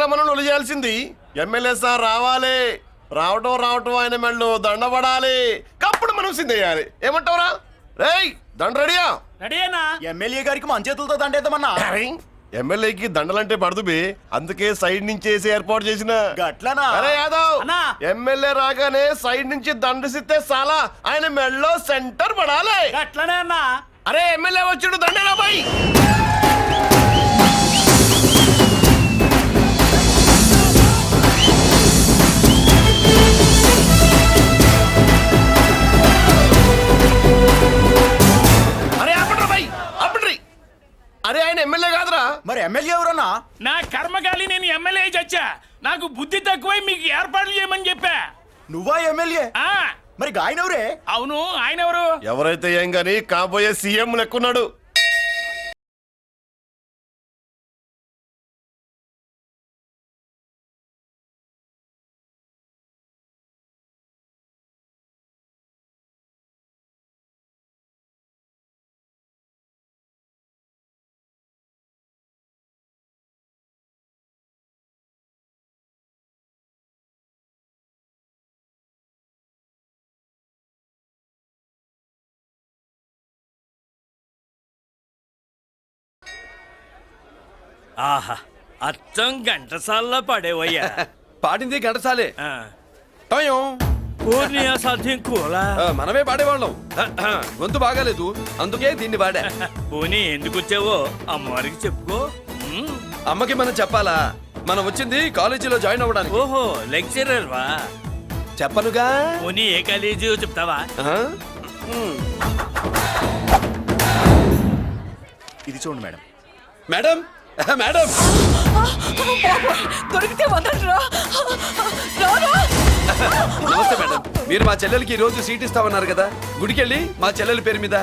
కదా మనం నొలి చేయాల్సింది. ఎమ్మెల్యే సార్ రావాలి, రావటం ఆయన మెళ్ళు దండపడాలి, కప్పుడు మనం సిందేయాలి. ఏమంటావురా? రేయ్ దండ రెడీయా? రెడీనా? ఎమ్మెల్యే గారికి మన చేతులతో దండేద్దామన్నా. ఎమ్మెల్యేకి దండలంటే పడుతుబి, అందుకే సైడ్ నుంచి వేసి ఏర్పాటు చేసిన. గట్లనా? అరే యాదవ్, అన్నా. ఎమ్మెల్యే రాగానే సైడ్ నుంచి దండసిస్తే చాలా ఆయన మెళ్ళో సెంటర్ పడాలి. అట్లనే అన్నా. అరే ఎమ్మెల్యే వచ్చాడు, దండేనా బాయ్. అరే ఆయన ఎమ్మెల్యే కాదురా. మరి ఎమ్మెల్యే ఎవరన్నా? నా కర్మకాలి, నేను ఎమ్మెల్యే చచ్చా. నాకు బుద్ధి తక్కువై మీకు ఏర్పాట్లు చేయమని చెప్పా. నువ్వా ఎమ్మెల్యే? ఆ మరి ఆయన ఎవరే? అవును, ఆయన ఎవరు? ఎవరైతే ఏం గాని కాబోయే సీఎం లెక్కున్నాడు. ఆహా, అచ్చం ఘంటసాల్లో పడేవయ్యా. పాడింది ఘంటసాలే. ఆ, టయం. పూర్ణియా సాధ్యం కూలా. మనమే పాడేవాళ్ళం. గొంతు బాగాలేదు, అందుకే దీన్ని పాడా. పోనీ ఎందుకు వచ్చావో అమ్మవారికి చెప్పుకో. ఉమ్. అమ్మకి మనం చెప్పాలా? మనం వచ్చింది కాలేజీలో జాయిన్ అవ్వడానికి. ఓహో, లెక్చరర్ వా? చెప్పనుగా. పోనీ ఏ కాలేజీ చెప్తావా? ఆ? ఇది చూడండి మేడం. మేడం, మేడం, దొరికితే వదలరా. నమస్తే మేడం. మీరు మా చెల్లెలకి ఈ రోజు సీట్ ఇస్తామన్నారు కదా, గుడికెళ్ళి మా చెల్లెల పేరు మీద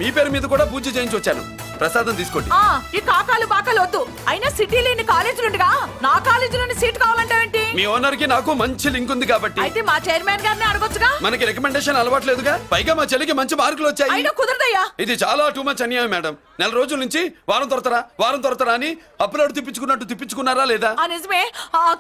మీ పేరు మీద కూడా పూజ చేయించి వచ్చాను. ప్రసాదం తీసుకోండి. ఈ కాకాలు బాకాలు వద్దు. అయినా సిటీ లేని కాలేజీలుండగా నా కాలేజీలోని సీట్ కావాలంటావేంటి? మీ ఓనర్ కి నాకు మంచి లింక్ ఉంది కాబట్టి. అయితే మా చైర్మన్ గారిని అడగొచ్చుగా. మనకి రికమెండేషన్ అలవాట్లేదుగా. పైగా మా చెల్లికి మంచి మార్కులు వచ్చాయి. అయినా కుదరదయ్యా. ఇది చాలా టూ మచ్ అన్యాయం మేడం. నెల రోజుల నుంచి వారం తొరతరా అని అప్లోడ్ తిప్పించుకున్నట్టు తిప్పించుకున్నారా లేదా? నిజమే.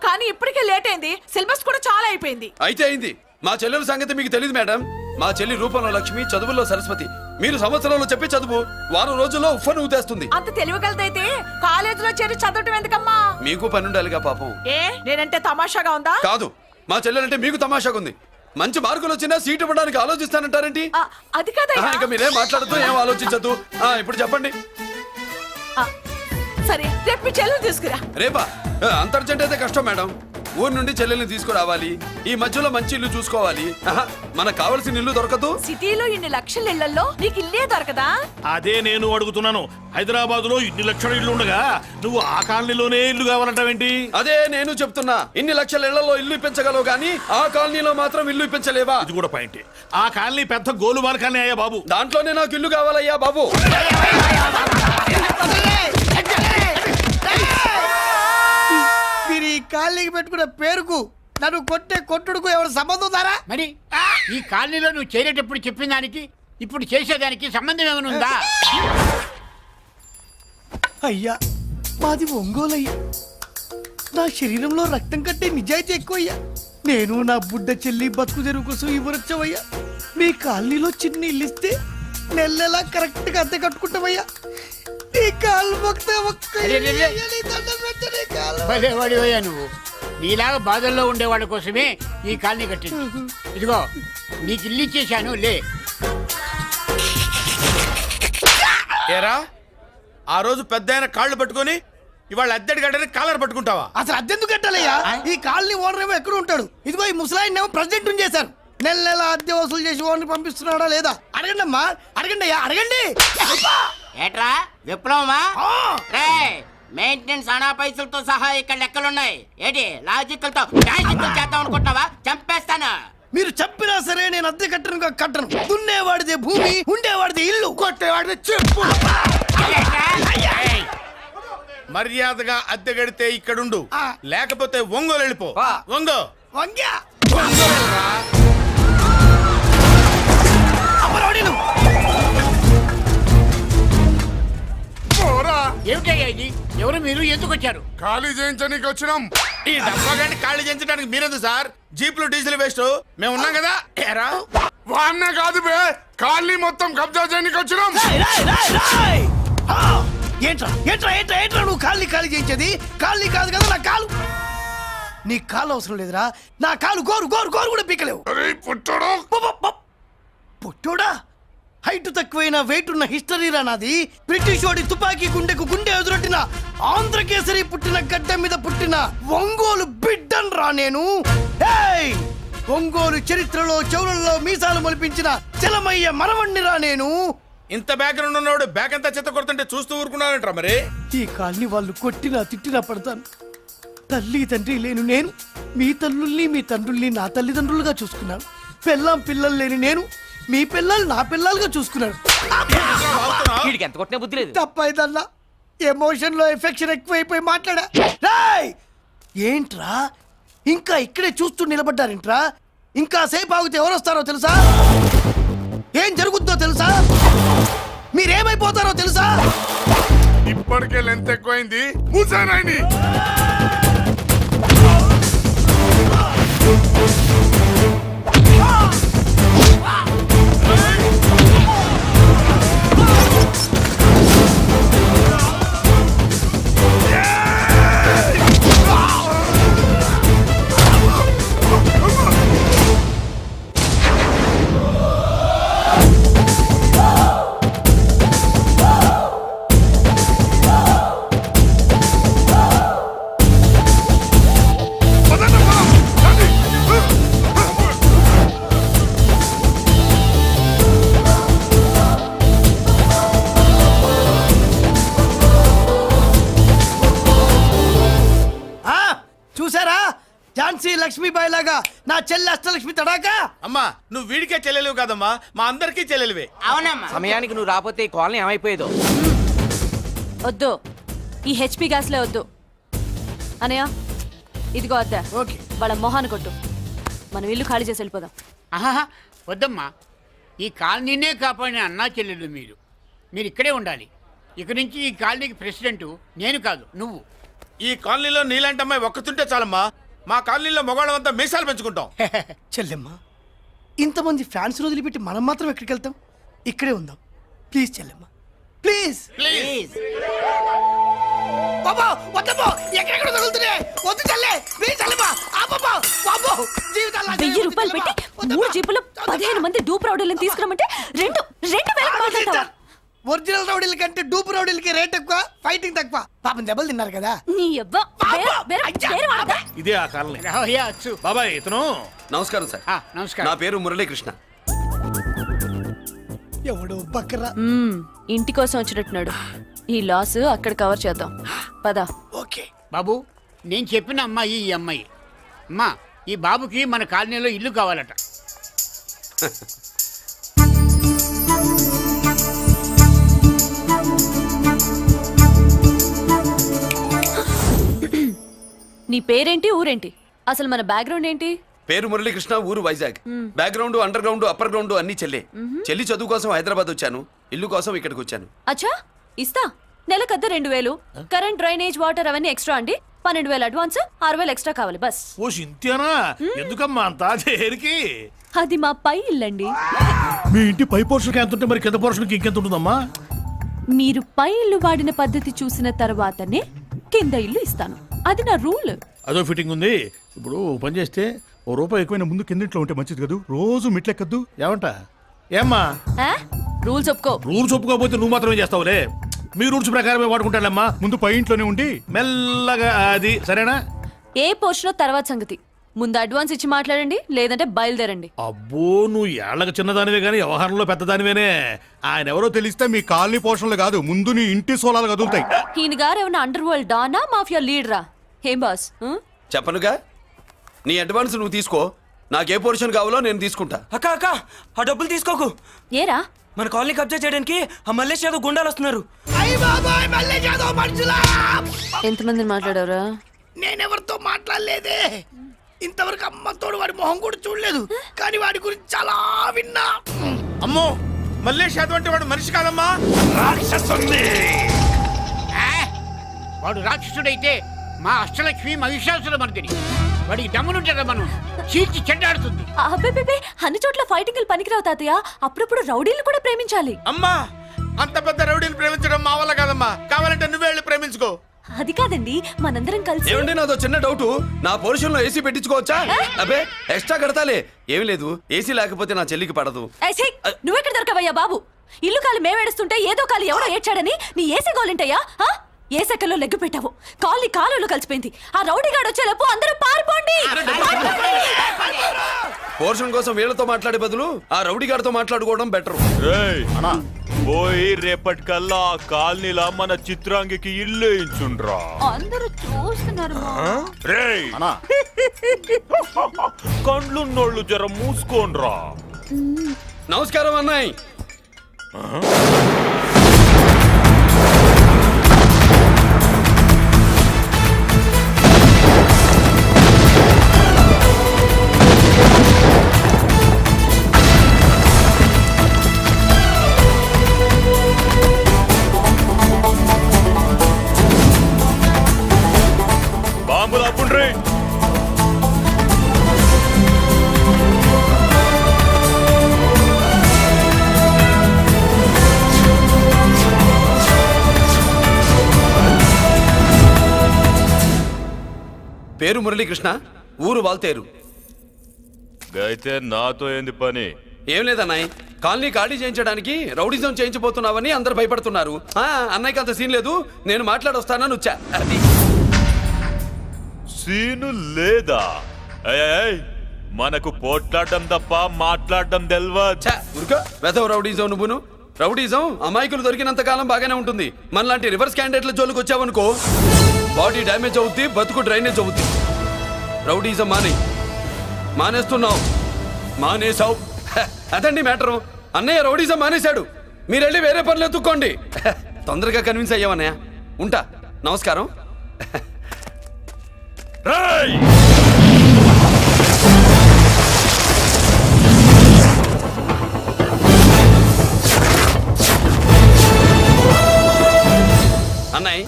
కానీ ఇప్పటికే లేట్ అయింది. సిలబస్ కూడా చాలా అయిపోయింది. అయితే అయింది. మా చెల్లెల సంగతి మీకు తెలియదు మేడం. మా చెల్లి రూపంలో లక్ష్మి, చదువుల్లో సరస్వతి. మీరు సంవత్సరంలో చెప్పి చదువు వారం రోజుల్లో ఉఫ్ఫను ఊతేస్తుంది. అంత తెలివిగలదైతే కాలేజీలో చేరి చదవటం ఎందుకమ్మా? మీకు పనుండాలిగా పాపం. నేనంటే తమాషాగా ఉందా? కాదు, మా చెల్లెలంటే మీకు తమాషాగా ఉంది. మంచి మార్కులు వచ్చినా సీట్ ఇవ్వడానికి ఆలోచిస్తానంటారేంటి? అది కాదయ్యా. ఇంకా మీరేం మాట్లాడుతూ ఏం ఆలోచించద్దు. ఇప్పుడు చెప్పండి. సరే, రేపు మీ చెల్లెలు తీసుకురా. రేపా? అంత అర్జెంట్ అయితే కష్టం మేడం. ఊరు నుండి చెల్లెల్ని తీసుకురావాలి, ఈ మధ్యలో మంచి ఇల్లు చూసుకోవాలి. మనకు కావలసిన ఇల్లు దొరకదు. సిటీలో ఇన్ని లక్షల ఇళ్లలో నీకు ఇల్లే దొరకదా? అదే నేను అడుగుతున్నాను. హైదరాబాద్ లో ఇన్ని లక్షల ఇల్లు ఉండగా నువ్వు ఆ కాలనీలోనే ఇల్లు కావాలంటావేంటి? అదే నేను చెప్తున్నా. ఇన్ని లక్షల ఇళ్లలో ఇల్లు ఇప్పించగలవు గానీ ఆ కాలనీలో మాత్రం ఇల్లు ఇప్పించలేవా? ఇది కూడా పాయింట్. ఆ కాలనీ పెద్ద గోలుమార్ కాలనీ అయ్యా బాబు. దాంట్లోనే నాకు ఇల్లు కావాలయ్యా బాబు. మీరు ఈ కాలనీకి పెట్టుకున్న పేరుకు నన్ను కొట్టే కొట్టుడుకు ఎవరు సంబంధం ఉందారా? మరి ఈ కాలనీలో నువ్వు చేరేటప్పుడు చెప్పిన దానికి ఇప్పుడు చేసేదానికి సంబంధం ఏమైనా ఉందా? అయ్యా, మాది ఒంగోలయ్యా. నా శరీరంలో రక్తం కట్టే నిజాయితీ ఎక్కువయ్యా. నేను నా బుడ్డ చెల్లి బతుకు తెరువు కోసం ఇవ్వరొచ్చావయ్యా. మీ కాలనీలో చిన్న ఇల్లు ఇస్తే నెలలా కరెక్ట్ గా అద్దె కట్టుకుంటామయ్యా. నీ కాలు భలేవాడివయ్యా నువ్వు. నీలాగా బాధల్లో ఉండేవాళ్ళ కోసమే ఈ కాలనీ కట్టింది. ఇదిగో నీకు ఇల్లు ఇచ్చేశాను, లే. ఏరా, ఆ రోజు పెద్ద ఆయన కాళ్ళు పట్టుకొని ఇవాళ అద్దెడి గడ్డని కాలర్ పట్టుకుంటావా? అసలు అద్దెందుకు కట్టాలయ్యా? ఈ కాలనీ ఓనర్ ఏమో ఎక్కడ ఉంటాడు? ఇదిగో ఈ ముసలాయిన్ ఏమో ప్రెసిడెంట్ చేశారు. నెల నెల అద్దె వసూలు చేసి ఓనర్ పంపిస్తున్నాడా లేదా? అడగండి అమ్మా, అడగండి అయ్యా, అడగండి. ఏట్రా విప్లవమా? మెయింటెనెన్స్ అనా పైసలతో సహా ఇక్కడ లెక్కలున్నాయి. ఏంటి లాజికల్ తో చేద్దాం అనుకుంటున్నావా? చంపేస్తాను. మీరు చెప్పినా సరే నేను అద్దె కట్టను. దున్నేవాడిదే భూమి, ఉండేవాడిదే ఇల్లు, కొట్టేవాడిదే చెప్పు. మర్యాదగా అద్దె గడితే ఇక్కడుండు, లేకపోతే ఒంగోలు వెళ్ళిపో. ఒంగో వంగ్యా ఏమిటయ్యా ఇది? ఎవరు మీరు ఎందుకు వచ్చారు? ఖాళీ చేయించడానికి వచ్చినాం. ఈ డబ్బా గంట ఖాళీ చేయించడానికి మీరెందుకు సార్? జీపులు డీజిల్ వేస్ట్, మేము ఉన్నాం కదా. ఏరా వాన్నే కాదు బే, ఖాళీ మొత్తం కబ్జా చేయడానికి వచ్చినాం. ఏంట్రా ఏంట్రా ఏంట్రా ఏంట్రా నువ్వు ఖాళీ ఖాళీ చేయించేది? ఖాళీ కాదు కదా నా కాలు. నీ కాలు అవసరం లేదురా, నా కాలు గోరు గోరు గోరు కూడా పీకలేవు. పుట్టడు పుట్టోడా? హైట్ తక్కువైన వెయిట్ ఉన్న హిస్టరీ రా నాది. బ్రిటిష్ వాడి తుపాకీ గుండెకు గుండె ఎదురొట్టిన ఆంధ్రకేసరి పుట్టిన గడ్డ మీద పుట్టిన ఒంగోలు బిడ్డన్ రా నేను. ఏయ్! ఒంగోలు చరిత్రలో చౌరల్లో మీసాలు మొలిపించిన చలమయ్య మనవణ్ణి రా నేను. ఇంత బ్యాక్గ్రౌండ్ ఉన్నవాడు బ్యాక్ అంతా చెత్త కొడుతుంటే చూస్తూ ఊరుకున్నాడంట. మరి ఈ కాల్ని వాళ్ళు కొట్టినా తిట్టినా పడతాను. తల్లి తండ్రి లేను నేను మీ తల్లుల్ని మీ తండ్రుల్ని నా తల్లిదండ్రులుగా చూసుకున్నాను. పెళ్ళాం పిల్లలు లేని నేను మీ పిల్లలు నా పిల్లలుగా చూసుకున్నాను. వీడికి ఎంత కొట్టినా బుద్ధి లేదు. తప్పైదల్లా ఎమోషన్ లో ఎఫెక్షన్ ఎక్కువైపోయి మాట్లాడా. రాయ్! ఏంట్రా ఇంకా ఇక్కడే చూస్తూ నిలబడ్డారేంట్రా? ఇంకా సేపు ఆగితే ఎవరు వస్తారో తెలుసా? ఏం జరుగుతుందో తెలుసా? మీరేమైపోతారో తెలుసా? ఇప్పటికే లెంత్ ఎక్కువైంది. మూసానాయని చూసారా? ఝాన్సీ లక్ష్మీబాయి లాగా నా చెల్లి అష్టలక్ష్మి తడాకా. అమ్మా, నువ్వు వీడికే చెల్లెలివి కాదమ్మా, మా అందరికీ చెల్లెలివే. అవునమ్మా. సమయానికి నువ్వు రాకపోతే ఈ కాలనీ ఏమైపోయేదో. వద్దు, ఈ హెచ్పి గ్యాస్లే వద్దు. అనయ్య ఇదిగో అద్దా, ఓకే. వాళ్ళ మొహాన్ని కొట్టు. మనం ఇల్లు ఖాళీ చేసి వెళ్ళిపోదాం. ఆహా, వద్దమ్మా. ఈ కాలనీనే కాపాడిన అన్నా చెల్లెలు మీరు. మీరు ఇక్కడే ఉండాలి. ఇక నుంచి ఈ కాలనీకి ప్రెసిడెంట్ నేను కాదు, నువ్వు. ఈ కాలనీలో నీలాంటి అమ్మాయి ఒక్కతుంటే చాలమ్మా. మా కాలనీలో మగవాళ్ళంతా మీసాలు పెంచుకుంటాం. చెల్లెమ్మ, ఇంతమంది ఫ్యాన్స్ వదిలిపెట్టి మనం మాత్రం ఎక్కడికి వెళ్తాం? ఇక్కడే ఉందాం ప్లీజ్ చెల్లెమ్మ, ప్లీజ్. ప్లీజ్. బాబా వద్దమ్మా, ఎక్కడెక్కడ తగులుతున్నాయి. వద్దు చెల్లె, ప్లీజ్ చెల్లెమ్మ. అబ్బబ్బా బాబో, జీవితాల్లో 1000 రూపాయలు పెట్టి 3 జీపులు 15 మంది డూప్ రౌడీలను తీసుకురమంటే 2000 మాట్లాడతావా? ఒరిజినల్ రౌడీల కంటే డూప్ రౌడీలకి రేట్ ఎక్కువ, ఫైటింగ్ తక్కువ. పాపం దెబ్బలు తిన్నారు కదా. నీ యవ్వ, వేరే వాడదా? ఇదే ఆ కాలనీ. రావయ్యా, అచ్చు. బాబాయ్ ఇతను. నమస్కారం సార్. నమస్కారం. నా పేరు మురళీకృష్ణ. ఎవడో బక్కరా. ఇంటి కోసం వచ్చినట్టున్నాడు. ఈ లాస్ అక్కడ కవర్ చేద్దాం. పద. ఓకే బాబు, నేను చెప్పిన అమ్మాయి ఈ అమ్మాయి. అమ్మా, ఈ బాబుకి మన కాలనీలో ఇల్లు కావాలట. నీ పేరేంటి, ఊరేంటి, అసలు మన బ్యాక్గ్రౌండ్ ఏంటి? పేరు మురళీకృష్ణ, ఊరు Vizag. Background under ground upper ground అన్ని చెల్లి. చెల్లి చదువు కోసం హైదరాబాద్ వచ్చాను, ఇల్లు కోసం ఇక్కడికి వచ్చాను. అచ్చా, ఇస్తా. నెలకద్ద 2000, కరెంట్, డ్రైనేజ్, వాటర్ అవన్నీ ఎక్స్ట్రా అండి. 12,000 అడ్వాన్స్, 6,000 ఎక్స్ట్రా కావాలి బస్. ఓ సింత్యానా, ఎందుకమ్మా అంతా చేరికి? అది మా పై ఇల్లండి. మీ ఇంటి పై పోర్షన్కి ఎంత ఉంటే మరి కింద పోర్షన్కి ఇంకెంత ఉంటుందమ్మా? మీరు పై ఇల్లు వాడిన పద్ధతి చూసిన తర్వాతనే కింద ఇల్లు ఇస్తాను. అది నా రూల్. అదో ఫిట్టింగ్ ఉంది. ఇప్పుడు ఓ పని చేస్తే ఓ రూపాయి ఎక్కువైనా ముందు కిందింట్లో ఉంటే మంచిది కదా, రోజు మెట్లెక్కద్దు. ఏమంట? ఏమ్మా రూల్స్ ఒప్పుకో. రూల్స్ ఒప్పుకోకపోతే నువ్వు మాత్రమే చేస్తావులే. మీ రూల్స్ ప్రకారమే వాడుకుంటానమ్మా. ముందు పై ఇంట్లోనే ఉండి మెల్లగా అది, సరేనా? ఏ పోర్షన్ తర్వాత సంగతి. ముందు అడ్వాన్స్ ఇచ్చి మాట్లాడండి, లేదంటే బయలుదేరండి. అబ్బో, నువ్వు ఏళ్ళకి చిన్నదానివే కానీ వ్యవహారంలో పెద్దదానివేనే. ఆయన ఎవరో తెలిస్తే మీ కాలనీ పోషణలు కాదు, ముందు నీ ఇంటి సోలాలు కదులుతాయి. ఈయన గారు ఏమన్నా అండర్ వరల్డ్ డానా, మాఫియా లీడరా? ఏం బాస్? చెప్పనుగా, నీ అడ్వాన్స్ నువ్వు తీసుకో. నాకు ఏ పోర్షన్ కావాలో నేను తీసుకుంటా. అక్క అక్క, ఆ డబ్బులు తీసుకోకు. ఏరా? మన కాలనీ కబ్జా చేయడానికి ఆ మల్లేష్ యాదవ్ గుండాలు వస్తున్నారు. ఎంతమందిని మాట్లాడారా? నేనెవరితో మాట్లాడలేదే. ఇంతవరకు అమ్మతోడు వాడి మొహం కూడా చూడలేదు, కానీ వాడి గురించి చాలా విన్నా. అమ్మో, మల్లేష్ యాదవ్ అంటే వాడు మనిషి కాదమ్మా. వాడు రాక్షసుడైతే మా అష్టలక్ష్మి మహిషాసుల మర్దిని. వాడికి దమ్మునుంటారా మనం చీల్చి చెడ్డాడుతుంది. అబ్బే అన్ని చోట్ల ఫైటింగ్ పనికిరావు తాతయ్య. అప్పుడప్పుడు రౌడీలు కూడా ప్రేమించాలి. అమ్మా అంత పెద్ద రౌడీని ప్రేమించడం మా వల్ల కాదమ్మా. కావాలంటే నువ్వే వెళ్ళి ప్రేమించుకో. అది కాదండి, మనందరం కలిసి. ఏమండి నాదో చిన్న డౌట్, నా పోర్షన్ లో ఏసీ పెట్టించుకోవచ్చా? అబ్బే ఎక్స్ట్రా కడతాలే, ఏమి లేదు. ఏసీ లేకపోతే నా చెల్లికి పడదు. ఏయ్, ఛీ! నువ్వెక్కడ దొరకవయ్యా బాబు? ఇల్లు కాలి మేమేడుస్తుంటే ఏదో కాలి ఎవడో ఏడ్చాడని నీ ఏసీ గోలింటయ్యా? ఏ సెకల్లో లెగ్గు పెట్టావు, కాలి కాలులో కలిసిపోయింది. ఆ రౌడీగాడు వచ్చేలోపు అందరూ పారిపోండి. పోర్షన్ కోసం వీళ్ళతో మాట్లాడే బదులు ఆ రౌడీ గారితో మాట్లాడుకోవడం బెటర్. పోయి రేపటికల్లా ఆ కాలనీలా మన చిత్రాంగికి ఇల్లు ఇచ్చుండ్రా. అందరూ చూస్తున్నారు. రేయ్ కండ్లున్నోళ్ళు జర మూసుకోండ్రా. నమస్కారం అన్నాయ్. బాంబులు అప్పుండ్రీ. పేరు మురళీకృష్ణ, ఊరు వాల్తేరు. అయితే నాతో ఏంది పని? ఏం లేదన్నాయ్, కాలనీ ఖాళీ చేయించడానికి రౌడిజం చేయించబోతున్నావని అందరు భయపడుతున్నారు. అన్నయ్యకి అంత సీన్ లేదు, నేను మాట్లాడొస్తానని వచ్చా. అది సీను లేదా? ఏయ్, మనకు పోట్లాడడం తప్ప మాట్లాడడం తెల్వా. ఉరుకో వెధవ రౌడీజం. నువ్వును రౌడీజం అమాయకులు దొరికినంత కాలం బాగానే ఉంటుంది. మనలాంటి రివర్స్ క్యాండిడేట్ల జోలికి వచ్చావనుకో బాడీ డ్యామేజ్ అవుద్ది, బతుకు డ్రైనేజ్ అవుద్ది. రౌడీజం మానేస్తున్నావు, మానేసావు. అదండి మ్యాటరు. అన్నయ్య రౌడీజం మానేశాడు, మీరెళ్ళి వేరే పనులు ఎత్తుక్కోండి. తొందరగా కన్విన్స్ అయ్యావన్నయ్య. ఉంటా, నమస్కారం. రేయ్ అన్నయ్య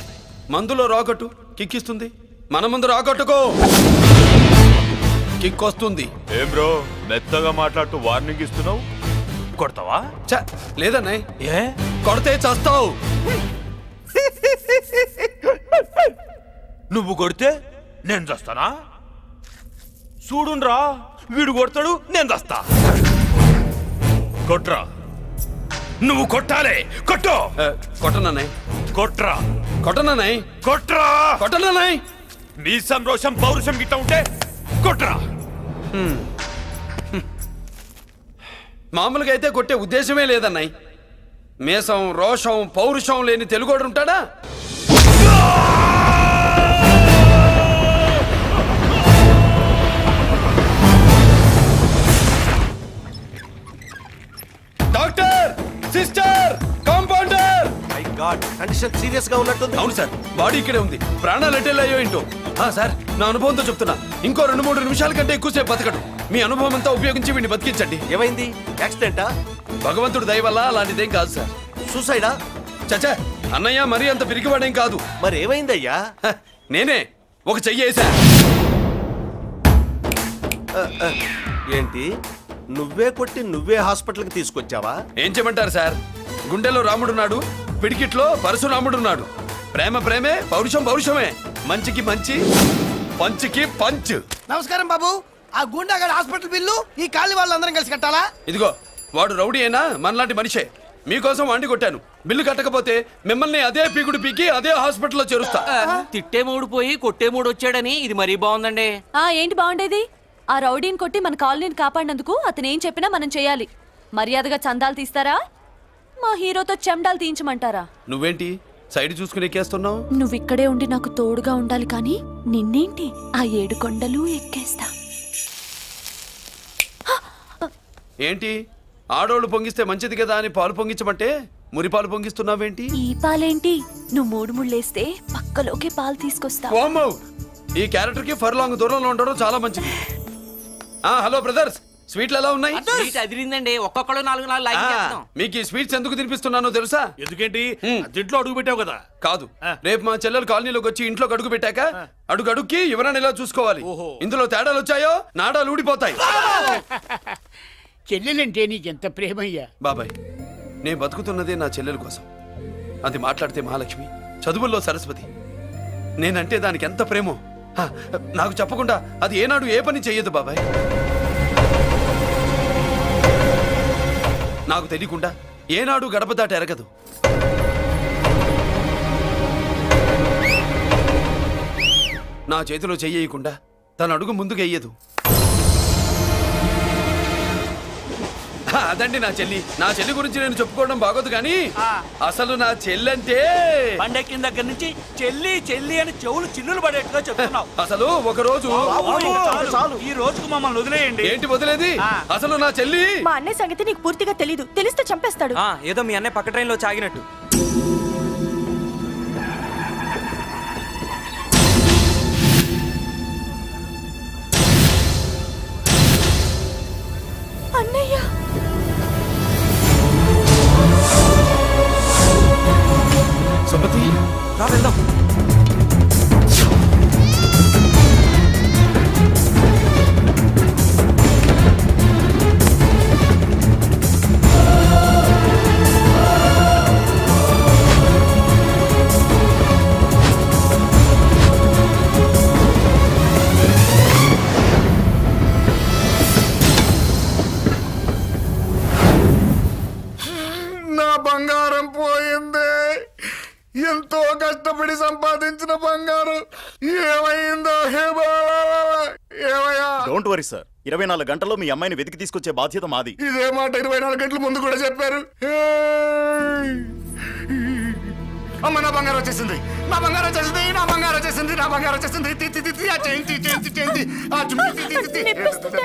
మందులో రాకట్టు కిక్కిస్తుంది, మన ముందు రాకట్టుకో కిక్ వస్తుంది. ఏం బ్రో మెత్తగా మాట్లాడుతూ వార్నింగ్ ఇస్తున్నావు? కొడతావా? లేదన్నయ్య, ఏ కొడితే చస్తావు. నువ్వు కొడితే నేను చస్తానా? చూడుండ్రా, వీడు కొడతాడు, నేను చస్తా. కొట్రా, నువ్వు కొట్టాలి. కొట్టు. కొట్టనన్నయ్య, కొట్రా, కొట్టనన్నయ్య, కొట్రా, కొట్టనన్నయ్య. నీ సంరోషం పౌరుషం గిట్ట ఉంటే కొట్రా. మామూలుగా అయితే కొట్టే ఉద్దేశమే లేదన్నయ్య. మేషం రోషం పౌరుషం లేని తెలుగోడు ఉంటాడా? Doctor, sister, compounder. My God, condition serious గా ఉన్నట్టుంది. అవును సార్, బాడీ ఇక్కడే ఉంది. ప్రాణాలు ఎట్టెళ్ళయ్యో ఏంటో. సార్, నా అనుభవంతో చెప్తున్నా, ఇంకో 2-3 నిమిషాల కంటే ఎక్కువసేపు బతకడు. మీ అనుభవం అంతా ఉపయోగించి వీడిని బతికించండి. ఏమైంది? యాక్సిడెంటా? భగవంతుడు దయ వల్ల అలాంటిదేం కాదు సార్. సూసైడా? చచ్చా, అన్నయ్య మరీ అంత పిరికివాడేం కాదు. మరి ఏమైందయ్యా? నేనే ఒక చెయ్యి వేసా. ఏంటి, నువ్వే కొట్టి నువ్వే హాస్పిటల్కి తీసుకొచ్చావా? ఏం చేయమంటారు సార్, గుండెలో రాముడున్నాడు, పిడికిట్లో పరశురాముడున్నాడు. ప్రేమ ప్రేమే, పౌరుషం పౌరుషమే. మంచికి మంచి, పంచికి పంచ్. నమస్కారం బాబు. ఆ గుండాగడ్ హాస్పిటల్ బిల్లు ఈ కాలి వాళ్ళందరం కలిసి కట్టాలా? ఇదిగో, వాడు రౌడీ అయినా మనలాంటి మనిషే. మీకోసం వండి కొట్టాను. బిల్లు కట్టకపోతే మిమ్మల్ని అదే పీకుడు పీకి అదే హాస్పిటల్లో చేరుస్తా. తిట్టే మూడు పోయి కొట్టే మూడు వచ్చాడని ఇది మరీ బాగుందండి. ఏంటి బాగుండేది? ఆ రౌడీని కొట్టి మన కాలనీని కాపాడినందుకు అతను ఏం చెప్పినా మనం చేయాలి. మర్యాదగా చందాలు తీస్తారా, మా హీరోతో చెండాలు తీయించమంటారా? నువ్వేంటి సైడ్ చూసుకుని ఎక్కేస్తున్నావు? నువ్విక్కడే ఉండి నాకు తోడుగా ఉండాలి, కానీ నిన్నేంటి ఆ 7 కొండలు ఎక్కేస్తా. ఏంటి, ఆడోళ్ళు పొంగిస్తే మంచిది కదా అని పాలు పొంగించమంటే మురిపాలు పొంగిస్తున్నావేంటి? ఈ పాలేంటి? నువ్వు 3 ముళ్ళేస్తే పక్కలోకే పాలు తీసుకొస్తా. వామ్మో, ఈ క్యారెక్టర్ కి ఫర్ లాంగ్ దూరంలో ఉండడం చాలా మంచిది. హలో బ్రదర్స్, స్వీట్లు ఎలా ఉన్నాయి సీట్ అదిరిందండి ఒక్కొక్కడు 4 లైక్ చేస్తాం. మీకు ఈ స్వీట్స్ ఎందుకు తినిపిస్తున్నానో తెలుసా ఎందుకేంటి హ్మ్. దీంట్లో అడుగు పెట్టావు కదా కాదు రేపు మా చెల్లెలు కాలనీలోకి వచ్చి ఇంట్లో అడుగు పెట్టాక అడుగుకి ఎవరైనా ఇలా చూసుకోవాలి ఇందులో తేడాలు వచ్చాయో నాడాలు ఊడిపోతాయి. చెల్లెలంటే నీకెంత ప్రేమయ్యా. బాబాయ్ నేను బతుకుతున్నదే నా చెల్లెల కోసం. అది మాట్లాడితే మహాలక్ష్మి, చదువుల్లో సరస్వతి. నేనంటే దానికి ఎంత ప్రేమో హ, నాకు చెప్పకుండా అది ఏనాడు ఏ పని చెయ్యదు బాబాయ్. నాకు తెలియకుండా ఏనాడు గడప దాట ఎరగదు. నా చేతిలో చెయ్యకుండా తన అడుగు ముందుకు వెయ్యదు. అదండి నా చెల్లి గురించి నేను చెప్పుకోవడం బాగోదు కానీ అసలు నా చెల్లంటే పండెక్కిన దగ్గర నుంచి చెల్లి చెల్లి అని చెవులు చిల్లులు పడేట్టుగా చెప్తున్నావు. అసలు ఒక రోజు ఈ రోజుకు మమ్మల్ని వదిలేయండి. ఏంటి వదిలేది? అసలు నా చెల్లి మా అన్నయ్య సంగతి నీకు పూర్తిగా తెలీదు. తెలిస్తే చంపేస్తాడు. ఏదో మీ అన్నయ్య పక్క ట్రైన్లో చాగినట్టు. అన్నయ్య సుమతి రా వెళ్దాం. నా బంగారం పోయింది. ఎంతో కష్టపడి సంపాదించిన బంగారం ఏమైందో హే బాబా, ఏమయ్యా? డోంట్ వరీ సార్, 24 గంటల్లో మీ అమ్మాయిని వెతికి తీసుకొచ్చే బాధ్యత మాది. ఇదే మాట 24 గంటల ముందు కూడా చెప్పారు. అమ్మ నా బంగారం వచ్చేసింది, నా బంగారం వచ్చేసింది, నా బంగారం వచ్చేసింది, నా బంగారం వచ్చేసింది. తి, తి, తి, తి, ఆ చేయించి చేయించి చేయించి ఆ జుమ్మి తి, తి, తి,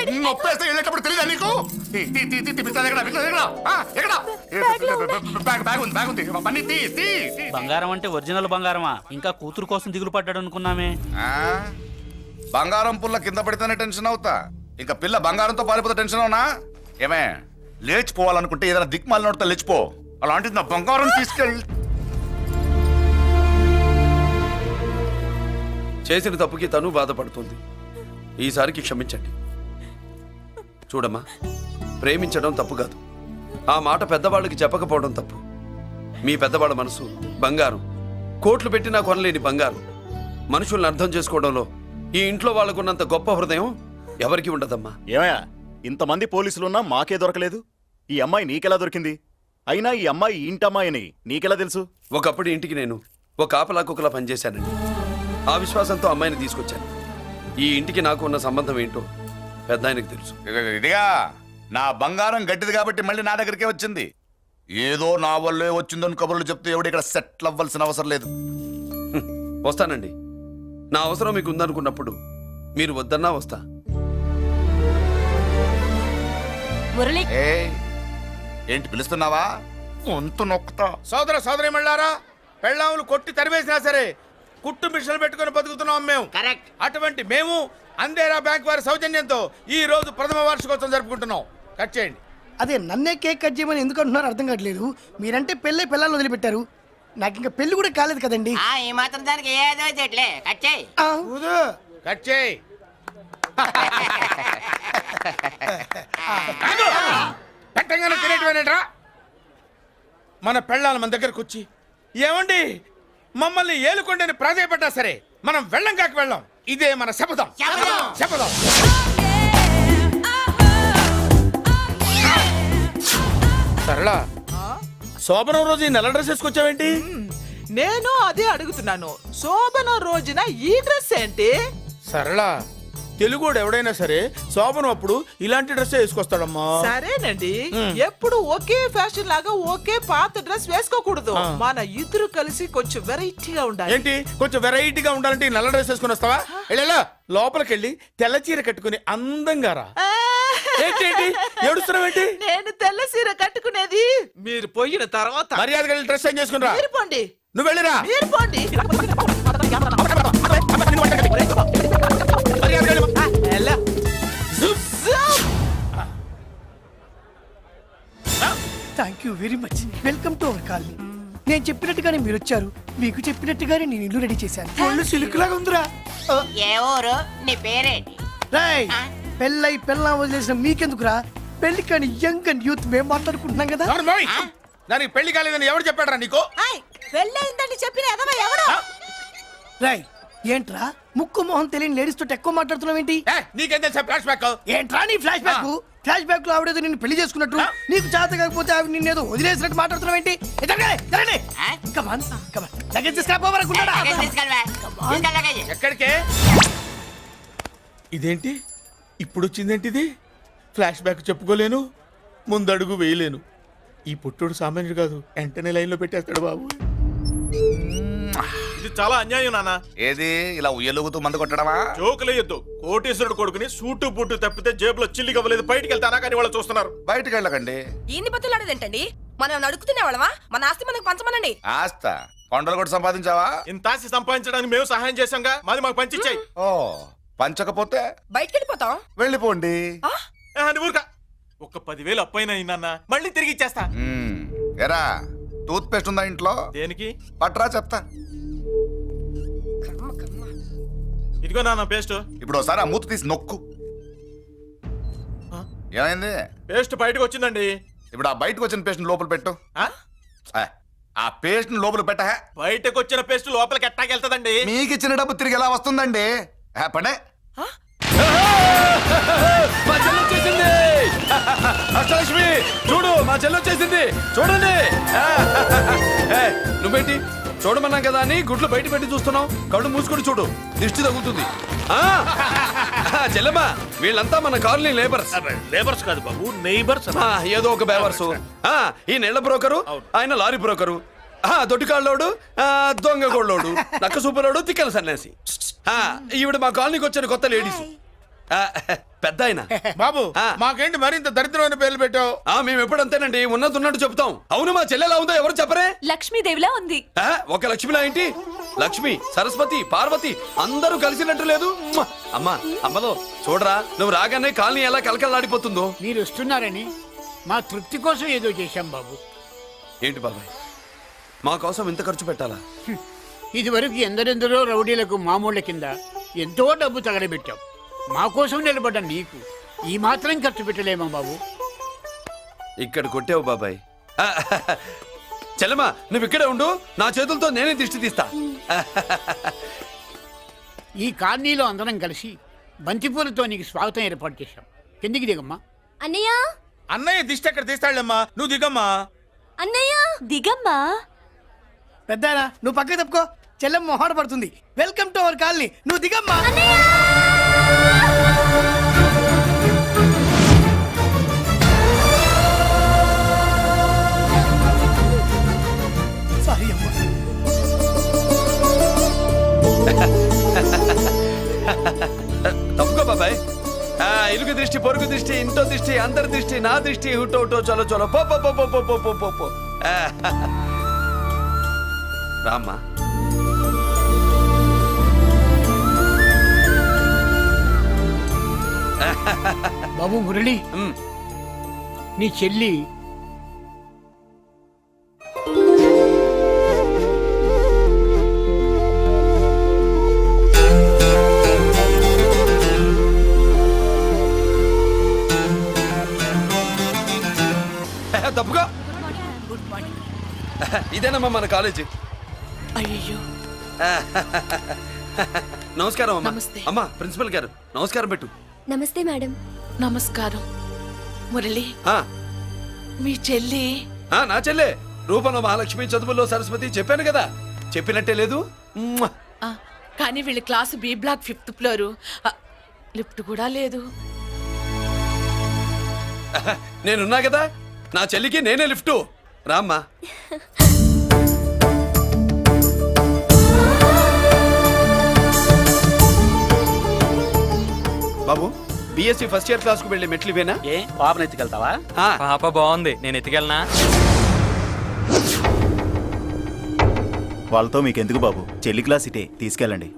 తి. నొప్పేస్తే వెళ్ళేటప్పుడు తెలియదా నీకు? తి, తి, తి, తి, తి, పిస్తాది ఎక్కడ? పిస్తాది ఎక్కడ? ఎక్కడ? బ్యాగ్ ఉంది, బ్యాగ్ ఉంది. పని తీ, తీ, తీ. బంగారం అంటే ఒరిజినల్ బంగారమా? ఇంకా కూతురు కోసం దిగులు పడ్డాడు అనుకున్నామే. బంగారం పుల్ల కింద పడితేనే టెన్షన్ అవుతా, ఇంకా పిల్ల బంగారంతో పారిపోతే టెన్షన్ అవునా? ఏమే లేచిపోవాలనుకుంటే ఏదైనా దిక్మాల నోడితే లేచిపో. అలాంటిది నా బంగారం తీసుకెళ్ళి చేసిన తప్పుకి తను బాధపడుతుంది. ఈసారికి క్షమించండి. చూడమ్మా, ప్రేమించడం తప్పు కాదు, ఆ మాట పెద్దవాళ్ళకి చెప్పకపోవడం తప్పు. మీ పెద్దవాళ్ళ మనసు బంగారం, కోట్లు పెట్టినా కొనలేని బంగారం. మనుషుల్ని అర్థం చేసుకోవడంలో ఈ ఇంట్లో వాళ్ళకున్నంత గొప్ప హృదయం ఎవరికి ఉండదమ్మా. ఏమయ్యా, ఇంతమంది పోలీసులున్నా మాకే దొరకలేదు. ఈ అమ్మాయి నీకెలా దొరికింది? అయినా ఈ అమ్మాయి ఈ ఇంటమ్మాయి అని నీకెలా తెలుసు? ఒకప్పుడు ఇంటికి నేను ఒక ఆపలా కుక్కలా పనిచేశానండి. ఆ విశ్వాసంతో అమ్మాయిని తీసుకొచ్చాను. ఈ ఇంటికి నాకు ఉన్న సంబంధం ఏంటో పెద్ద ఆయనకు తెలుసు. ఇదిగా నా బంగారం గట్టిది కాబట్టి మళ్ళీ నా దగ్గరికే వచ్చింది. ఏదో నా వల్లే వచ్చిందని కబుర్లు చెప్తే ఎవడు ఇక్కడ సెటిల్ అవ్వాల్సిన అవసరం లేదు. వస్తానండి. నా అవసరం మీకు ఉందనుకున్నప్పుడు మీరు వద్దన్నా వస్తా. మురళి ఏంటి పిలుస్తున్నావా? వంతు నొక్కుతా. సోదర సోదరి మళ్ళారా, పెళ్ళాములు కొట్టి తరివేసినా సరే కుట్టు మిషన్లు పెట్టుకుని బతుకుతున్నాం మేము. కరెక్ట్. అటువంటి మేము అందేరా బ్యాంక్ వారి సౌజన్యంతో ఈ రోజు ప్రథమ వార్షికోత్సవం జరుపుకుంటున్నాం. కట్ చేయండి. అదే నన్నే కేక్ కట్ చేయమని ఎందుకు అంటున్నారో అర్థం కావట్లేదు. మీరంటే పెళ్ళై పిల్లల్ని వదిలిపెట్టారు, నాకు ఇంకా పెళ్లి కూడా కాలేదు కదండి. ఈ మాత్రం దానికి ఏదో చెట్లే కట్ చేయి. ఆ, కట్ చేయి. పెట్టంగానే తినేటివేనేట్రా? మన పెళ్ళాలు మన దగ్గరకు వచ్చి ఏమండి మమ్మల్ని ఏలుకొండని ప్రాధాయపడ్డా సరే మనం వెళ్ళం కాక వెళ్ళం. ఇదే మన శపథం. శపథం. సరళ, శోభనం రోజు ఈ నల్ల డ్రెస్ వేసుకొచ్చావేంటి? నేను అదే అడుగుతున్నాను. శోభన రోజున ఈ డ్రెస్ ఏంటి? సరళ, తెలుగుడు ఎవడైనా సరే శోభనం అప్పుడు ఇలాంటి డ్రెస్ వేసుకొస్తాడమ్మా. సరేనండి, ఎప్పుడు ఒకే ఫ్యాషన్ లాగా ఒకే పాత డ్రెస్ వేసుకోకూడదు. మన ఇద్దరు కలిసి కొంచెం వెరైటీగా ఉండాలి. ఏంటి కొంచెం వెరైటీగా ఉండాలంటే ఈ నల్ల డ్రెస్ వేసుకుని వస్తావా? వెళ్ళా లోపలికి వెళ్ళి తెల్ల చీర కట్టుకుని అందంగా రా. ఏంటి ఏడుస్తున్నావేంటి? నేను తెల్ల సీర కట్టుకునేది మీరు పోయిన తర్వాత. మర్యాదగా వెళ్ళి డ్రెస్ చేంజ్ చేసుకుని రా. మీరు పోండి. నువ్వు వెళ్ళిరా. మీరు పోండి. మర్యాదగా వెళ్ళు. ఎలా? Thank you very much. Welcome to our colony. నేను చెప్పినట్టుగానే మీరు వచ్చారు, మీకు చెప్పినట్టుగానే నేను ఇల్లు రెడీ చేశాను. ఒళ్ళు సిలుకులాగా ఉందిరా. ఏ ఊరు నీ పేరేంటి? రాయ్, పెళ్ళై పెళ్ళా వదిలేసిన మీకెందుకురా? పెళ్లి కాని యంగ్ అండ్ యూత్ మేము మాట్లాడుకుంటున్నాం కదా. దానికి పెళ్లి కాలేదని ఎవరు చెప్పాడరా నీకు? పెళ్ళయిందని చెప్పిన ఎదవ ఎవడు? రాయ్, ఏంట్రా ముక్కు మొహం తెలియని లేడీస్ తోటి ఎక్కువ మాట్లాడుతున్నావు ఏంటి? నీకేం తెలుసా ఫ్లాష్ బ్యాక్? ఏంట్రా నీ ఫ్లాష్ బ్యాక్? ఫ్లాష్ బ్యాక్ లో ఆవిడేదో నిన్ను పెళ్లి చేసుకున్నట్టు, నీకు చేత కాకపోతే ఆవిడ నిన్నేదో వదిలేసినట్టు మాట్లాడుతున్నావు ఏంటి? ఎక్కడికే? ఇదేంటి ఇప్పుడు వచ్చిందేంటి? ఇది ఫ్లాష్ బ్యాక్ చెప్పుకోలేను, ముందడుగు వేయలేను. ఈ పుట్టుడు సామాన్యుడు కాదు, వెంటనే లైన్ లో పెట్టేస్తాడు బాబు. ఇది చాలా అన్యాయం నాన్న. ఏది ఇలా ఉయ్యలుగుతూ మందు కొట్టడమా? జోకులేయొద్దు. కోటేశ్వరుడు కొడుకుని సూటు బూటు తప్పితే జేబులో చిల్లి కవ్వలేదు, బయటికి వెళ్తానా కానీ వాళ్ళు చూస్తున్నారు. బయటికి వెళ్ళకండి. ఈయన్ని బతులాడేదేంటండి? మనం నడుకుతున్న వాళ్ళమా? మన ఆస్తి మనకు పంచమనండి. ఆస్త కొండలు కూడా సంపాదించావా? ఇంత ఆస్తి సంపాదించడానికి మేము సహాయం చేశాంగా, మాది మాకు పంచిచ్చాయి. ఓ, పంచకపోతే బయటికి వెళ్ళిపోతాం. వెళ్ళిపోండి. అని ఊరుక. ఒక 10,000 అప్పైన నాన్న, మళ్ళీ తిరిగి ఇచ్చేస్తా. ఎరా, టూత్ పేస్ట్ ఉందా ఇంట్లో? దేనికి? పట్రా చెప్తా. ఇదిగో నాన్న పేస్ట్. ఇప్పుడు ఒకసారి ఆ మూత తీసి నొక్కు. ఏమైంది? పేస్ట్ బయటకు వచ్చిందండి. ఇప్పుడు ఆ బయటకు వచ్చిన పేస్ట్ లోపల పెట్టు. ఆ పేస్ట్ లోపల పెట్ట. బయటకు వచ్చిన పేస్ట్ లోపలికి ఎట్టాకెళ్తదండి? మీకు ఇచ్చిన డబ్బు తిరిగి ఎలా వస్తుందండి? పడే. మా చెల్లి వచ్చేసింది. అష్టలక్ష్మి చూడు, మా చెల్లి వచ్చేసింది చూడండి. నువ్వేంటి చూడమన్నాం కదా అని గుడ్లు బయట పెట్టి చూస్తున్నావు? కళ్ళు మూసుకొని చూడు, దిష్టి తగులుతుంది. చెల్లెమ్మా, వీళ్ళంతా మన కాలనీ లేబర్స్. లేబర్స్ కాదు బాబు, నైబర్స్. ఏదో ఒక బేవర్సు. ఈ నెల బ్రోకరు, ఆయన లారీ బ్రోకరు, దొడ్డికాళ్ళోడు, దొంగ గోళ్ళోడు, నక్క సూపరోడు, తిక్కల సన్యాసి. ఈవిడ మా కాలనీకి వచ్చిన కొత్త లేడీస్. పెద్ద ఆయన. బాబు మాకేంటి మరింత దరిద్రమైన పేర్లు పెట్టావు? మేము ఎప్పుడంతేనండి, ఉన్నది ఉన్నట్టు చెప్తాం. అవును, మా చెల్లెలా ఉందో ఎవరు చెప్పరే? లక్ష్మీదేవిలా ఉంది. ఒక లక్ష్మిలా ఏంటి? లక్ష్మి, సరస్వతి, పార్వతి అందరూ కలిసినట్టు లేదు. అమ్మా, అమ్మలో చూడరా, నువ్వు రాగానే కాలనీ ఎలా కలకలాడిపోతుందో. మీరు వస్తున్నారని మా తృప్తి కోసం ఏదో చేశాం బాబు. ఏంటి బాబాయ్, మా కోసం ఇంత ఖర్చు పెట్టాలా? ఇదివరకు ఎందరెందరో రౌడీలకు మామూళ్ళ కింద ఎంతో డబ్బు తగలబెట్టాం. మా కోసం నిలబడ్డ నీకు ఈ మాత్రం ఖర్చు పెట్టలేమా బాబు? ఇక్కడ కొట్టావు బాబాయ్. చెల్లెమ్మా, నువ్వు ఇక్కడే ఉండు, నా చేతులతో నేనే దిష్టి తీస్తా. ఈ కాలనీలో అందరం కలిసి బంతిపూలతో నీకు స్వాగతం ఏర్పాటు చేశాం. కిందికి దిగమ్మా. అన్నయ్య, అన్నయ్య దిష్టి ఎక్కడ తీస్తాడమ్మా, నువ్వు దిగమ్మా. అన్నయ్య దిగమ్మా. పెద్దాయనా, నువ్వు పక్కకి తప్పుకో, చెల్లెమ్మ మొహాట పడుతుంది. వెల్కమ్ టు అవర్ కాలనీ, నువ్వు దిగమ్మా. సారీ అమ్మా. తప్పుకో బాబాయ్. ఇరుగు దృష్టి, పొరుగు దృష్టి, ఇంటో దృష్టి, అందరి దృష్టి, నా దృష్టి, హుటో హుటో, చలో చలో, పో పో పో పో పో పో పో పో. రామ్మా. బాబు మురళి, నీ చెల్లి తప్పుగా. ఇదేనమ్మా మన కాలేజీ. అయ్యో, నమస్కారం అమ్మా. నమస్తే. అమ్మా, ప్రిన్సిపల్ గారు నమస్కారం పెట్టు. నమస్తే మేడం. నమస్కారం. మురళి, ఆ, మీ చెల్లి నా చెల్లె రూపంలో మహాలక్ష్మి, చదువుల్లో సరస్వతి. చెప్పాను కదా, చెప్పినట్టే లేదు. కానీ వీళ్ళ class B block 5th floor. Lift కూడా లేదు. నేనున్నా కదా, నా చెల్లికి నేనే లిఫ్ట్. రామ్మా. బాబు, బిఎస్సి ఫస్ట్ ఇయర్ క్లాస్ కు వెళ్ళి మెట్లు ఇవేనా? ఏ పాపను ఎత్తుకెళ్తావా? పాప బాగుంది, నేను ఎత్తుకెళ్ళనా? వాళ్ళతో మీకెందుకు బాబు, చెల్లి క్లాస్ ఇటే, తీసుకెళ్ళండి.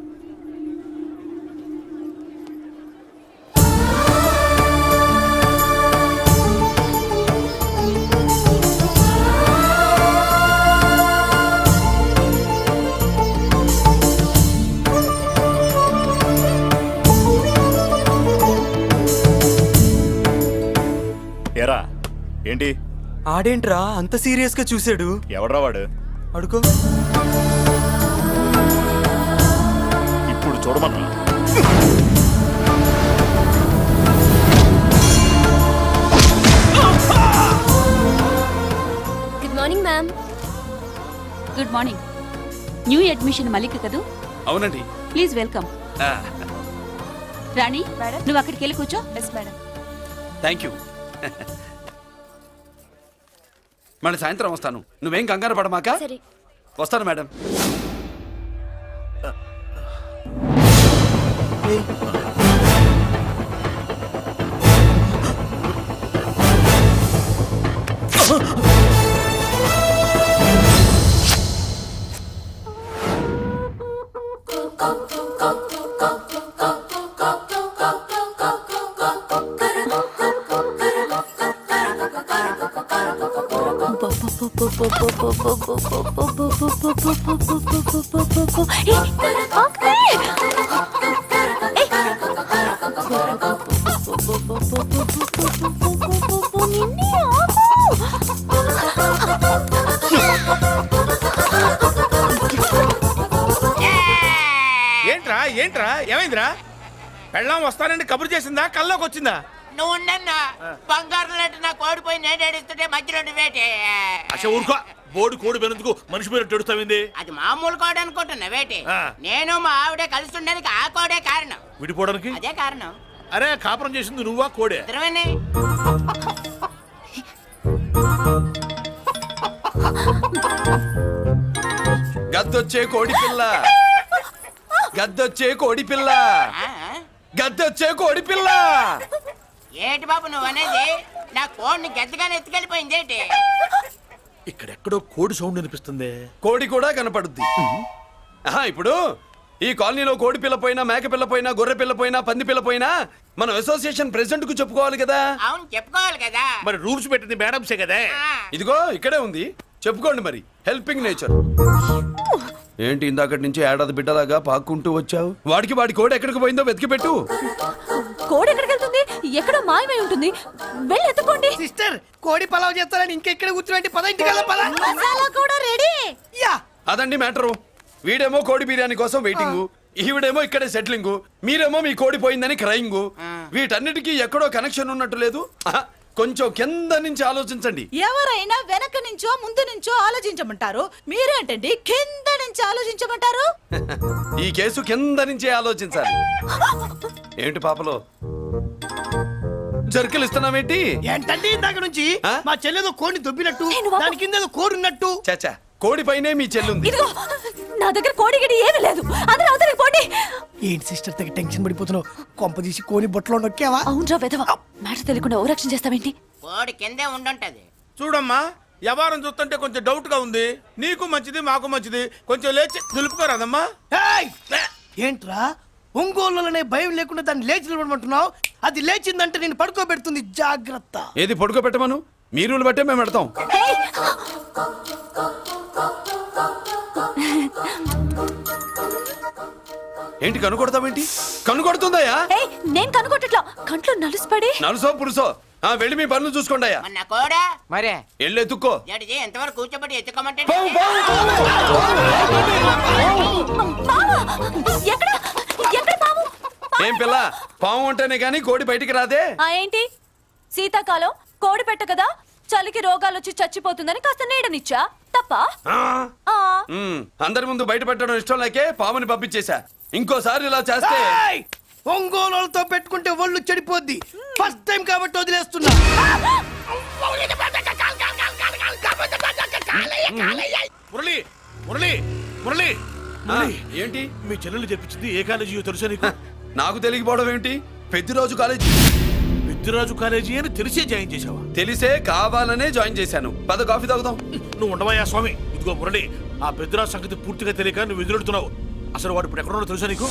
ఆడేంట్రా అంత సీరియస్ గా చూసాడు? ఎవడ్రా వాడు? అడుకో. ఇప్పుడు చూడమన్నా. Good morning ma'am. Good morning. New admission Mallika కదూ? అవునండి. Please welcome. ఆ, రాణి, నువ్వు అక్కడికి వెళ్ళి కూర్చో. Yes madam. Thank you. మళ్ళీ సాయంత్రం వస్తాను, నువ్వేం కంగారు పడమాక. సరే. వస్తాను మేడం. ఏంట్రా ఏంట్రా ఏమైందిరా? పెళ్ళాం వస్తానండి కబురు చేసిందా, కల్లోకి వచ్చిందా? నువ్వు ఉండన్నా బంగారం లాంటి నాకు ఓడిపోయి నేను ఏడుస్తుంటే మధ్యలో నువ్వేటే. అసలు ఊరుకో, బోర్డు కోడి పెనందుకు మనిషి మీద తెడుస్తావింది. అది మామూలు కోడి అనుకుంటున్నా వేటి. ఆ. నేను మా ఆవిడే కలిసి ఉండడానికి ఆ కోడే కారణం. విడిపోవడానికి? అదే కారణం. అరే కాపురం చేసింది నువ్వా కోడే? ఇద్దరమేనే. గద్దొచ్చే కోడి పిల్ల, గద్దొచ్చే కోడి పిల్ల, ఆ? గద్దొచ్చే కోడి పిల్ల. ఏటి బాబు నువ్వు అనేది? నా కోడిని గెద్దగానే ఎత్తుకెళ్ళిపోయింది ఏంటి? ఇక్కడెక్కడో కోడి సౌండ్ అనిపిస్తుంది. కోడి కూడా కనపడుద్ది. ఆహా, ఇప్పుడు ఈ కాలనీలో కోడి పిల్ల పోయినా, మేక పిల్ల పోయినా, గొర్రె పిల్ల పోయినా, పంది పిల్ల పోయినా మనం అసోసియేషన్ ప్రెసిడెంట్ కు చెప్పుకోవాలి కదా. అవును చెప్పుకోవాలి కదా. మరి రూల్స్ పెట్టింది మేడంసే కదా. ఆ. ఇదిగో ఇక్కడే ఉంది, చెప్పుకోండి మరి. Helping nature. ఏంటి ఇందాకటి నుంచి ఏడాది బిడ్డలాగా పాక్కుంటూ వచ్చావు? వాడికి వాడి కోడి ఎక్కడికి పోయిందో వెతికి పెట్టు. కోడి ఎక్కడికి వెళ్తుంది? ఎక్కడో మాయమై ఉంటుంది. వెళ్ళి ఎత్తుకోండి. సిస్టర్, కోడి పలావ్ చేస్తారని ఇంకెక్కడ కూర్చోండి. పద ఇంటికి వెళ్దాం, పద. మసాలా కూడా రెడీ. యా. అదండి మ్యాటరు. వీడేమో కోడి బిర్యానీ కోసం వెయిటింగ్, ఈవిడేమో ఇక్కడే సెటిలింగ్, మీరేమో మీ కోడి పోయిందని క్రయింగ్. వీటన్నిటికీ ఎక్కడో కనెక్షన్ ఉన్నట్టు లేదు. ఆహా, కొంచెం కింద నుంచి ఆలోచించండి. ఎవరైనా వెనక నుంచో ముందు నుంచో ఆలోచించమంటారు, మీరేంటండి కింద నుంచి ఆలోచించమంటారు? ఈ కేసు కింద నుంచే ఆలోచించాలి. ఏంటి పాపలో జర్కలు ఇస్తున్నావేంటి? ఏంటండి ఇందాక నుంచి ఆ? మా చెల్లెదో కోడిని దొబ్బినట్టు, నేను బాబు. దాని కింద ఏదో కోడి ఉన్నట్టు. చాచా, కోడి పైనే మీ చెల్లుంది. ఇదిగో నా దగ్గర కోడి గిడి ఏమీ లేదు. అందరూ అవతలికి పోండి. ఏంటి సిస్టర్ తెగ టెన్షన్ పడిపోతున్నావు? కొంప తీసి కోని బొట్టలో నొక్కావా? అవునరా వెధవ. మ్యాటర్ తెలియకుండా ఓ రక్షణ చేస్తావేంటి? కోడి కిందే ఉండుంటది. చూడమ్మా, వ్యవహారం చూస్తుంటే కొంచెం డౌట్ గా ఉంది. నీకు మంచిది మాకు మంచిది, కొంచెం లేచి నిలుపుకోరాదమ్మా. ఏయ్! ఏంట్రా ఒంగోలులోనే భయం లేకుండా దాన్ని లేచి నిలబడమంటున్నావు? అది లేచిందంటే నేను పడుకోబెడుతుంది, జాగ్రత్త. ఏది పడుకోబెట్టమను, మీరు బట్టే మేము పెడతాం. ఏయ్! ఏంటి కనుకొడతావేంటి? కనుకొడుతుందయ్యా? ఏయ్, నేను కనుగొట్టట్లా. కంట్లో నలుసుపడి. నలుసో పురుసో వెళ్ళి మీ పనులు చూసుకోండి అయ్యా. మన కోడా మరే వెళ్ళి ఎత్తుక్కో. జడిజీ ఎంతవరకు కూర్చోబెట్టి ఎత్తుకోమంటే పావు, పావు, మావా! ఎక్కడ ఎక్కడ పాము? ఏం పిల్ల, పాము అంటేనే గాని కోడి బయటికి రాదే. ఏంటి శీతాకాలం కోడి పెట్ట కదా, చలికి రోగాలు వచ్చి చచ్చిపోతుందని కాస్త నీడనిచ్చా. తప్ప? అందరి ముందు బయట పెట్టడం ఇష్టం లేకే పాముని పంపించేశా. ఇంకోసారి ఇలా చేస్తే ఏయ్! ఒంగోలులతో పెట్టుకుంటే ఒళ్ళు చెడిపోద్ది. ఫస్ట్ టైం కాబట్టి వదిలేస్తున్నా. మురళి మురళి మురళి ఏంటి మీ చెల్లెలు చెప్పించింది ఏ కాలేజీ తెలుసా నీకు? నాకు తెలియకపోవడం ఏంటి? పెద్దిరాజు కాలేజీ. పెద్దిరాజు కాలేజీ అని తెలిసే జాయిన్ చేసావా? తెలిసే కావాలనే జాయిన్ చేశాను. పద కాఫీ తాగుదాం. నువ్వు ఉండవయ్యా స్వామి. ఇదిగో మురళి, ఆ పెద్దిరాజు సంగతి పూర్తిగా తెలియక నువ్వు ఎదురెడుతున్నావు. అసలు వాడు ఇప్పుడు ఎక్కడున్నాడో తెలుసా నీకు?